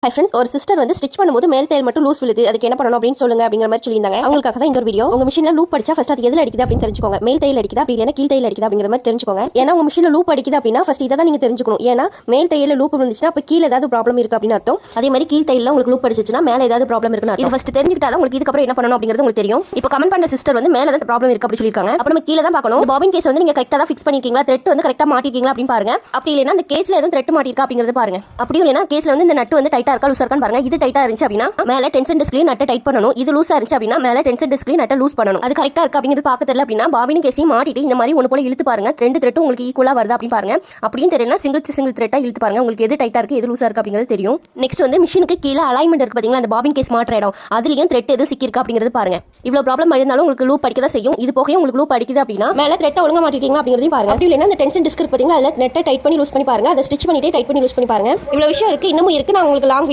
Hi friends, ஒரு sister வந்து stitch பண்ணும்போது மேல் தையல் மட்டும் லூஸ் விழுது, அதுக்கு என்ன பண்ணணும் அப்படின்னு சொல்லுங்க அப்படிங்கிற மாதிரி சொல்லியிருந்தாங்க. அவங்களுக்காக தான் இந்த ஒரு வீடியோ. உங்க மிஷின்ல லூப் அடிச்சா ஃபர்ஸ்ட் அது எதுல அடிக்குது அப்படின்னு தெரிஞ்சுக்கோங்க. மேல் தையல் அடிக்குதா அப்படி இல்லைனா கீழ் தையல் அடிக்குதா அப்படிங்கிற மாதிரி தெரிஞ்சுக்கோங்க. ஏன்னா உங்க மிஷின்ல லூப் அடிக்குது அப்படின்னா ஃபர்ஸ்ட் இதை தான் நீங்க தெரிஞ்சுக்கணும். ஏன்னா மேல் தையல்ல லூப் விழுந்துச்சுன்னா அப்ப கீழே ஏதாவது ப்ராப்ளம் இருக்கு அப்படின்னு அர்த்தம். அதே மாதிரி கீழ் தையல்ல உங்களுக்கு லூப் அடிச்சுச்சுன்னா மேல ஏதாவது ப்ராப்ளம் இருக்குன்னு இது ஃபர்ஸ்ட் தெரிஞ்சுக்கிட்டா தான் உங்களுக்கு இதுக்கப்புறம் என்ன பண்ணணும் அப்படிங்கிறது உங்களுக்கு தெரியும். இப்போ கமெண்ட் பண்ண சிஸ்டர் வந்து மேல ஏதாவது ப்ராப்ளம் இருக்கு அப்படி சொல்லிருக்காங்க. அப்ப நம்ம கீழே தான் பார்க்கணும். பாபின் கேஸ் வந்து நீங்க கரெக்ட்டா தான் ஃபிக்ஸ் பண்ணிருக்கீங்களா, த்ரெட் வந்து கரெக்ட்டா மாட்டிருக்கீங்களா அப்படின்னு பாருங்க. அப்படி இல்லைனா அந்த கேஸ்ல எதுவும் த்ரெட் மாட்டிருக்கா அப்படிங்கறது பாருங்க. அப்படி இல்லைனா கேஸ்ல வந்து இந்த நட்டு வந்து டைட்டா இருக்கா லூசா இருக்கான்னு பாருங்க. இது டைட்டா இருந்துச்சு அப்படின்னா மேல டென்ஷன் டிஸ்க்லயும் நட்டை டைட் பண்ணணும். இது லூசா இருந்துச்சு அப்படின்னா மேல டென்ஷன் டிஸ்க்லயும் நட்டை லூஸ் பண்ணணும். அது கரெக்ட்டா இருக்கா அப்படிங்கிறது பார்க்க தெரியல அப்படின்னா பாபின் கேஸையும் மாட்டிட்டு இந்த மாதிரி ஒன்னு போல இழுத்து பாருங்க. ரெண்டு த்ரெட்டும் உங்களுக்கு ஈக்குவலா வருதா அப்படின்னு பாருங்க. அப்படியும் தெரியலனா சிங்கிள் த்ரெட்டா இழுத்து பாருங்க. உங்களுக்கு எது டைட்டா இருக்கு எது லூசா இருக்கு அப்படிங்கிறது தெரியும். நெக்ஸ்ட் வந்து மிஷினுக்கு கீழே அலைன்மெண்ட் இருக்கு பாத்தீங்களா, அந்த பாபின் கேஸ் மாற்ற இடம் அதுலயும் த்ரெட் எது சிக்கி இருக்கா அப்படிங்கிறது பாருங்க. இவ்வளவு ப்ராப்ளம் இருந்தாலும் உங்களுக்கு லூப் அடிக்க தான் செய்யும். இது போக உங்களுக்கு லூப் அடிக்குது அப்படின்னா மேல த்ரெட்டை ஒழுங்கா மாட்டிருக்கீங்களா அப்படிங்கிறதையும் பாருங்க. அப்படி இல்லைனா அந்த டென்ஷன் டிஸ்க் இருக்கு பாத்தீங்களா, அதுல நெட்டை டைட் பண்ணி லூஸ் பண்ணி பாருங்க. அதை ஸ்டிச் பண்ணிட்டே டைட் பண்ணி லூஸ் பண்ணி பாருங்க. இவ்வளவு விஷயம் இருக்கு, இன்னமும் இருக்கு. நான் உங்களுக்கு லாங்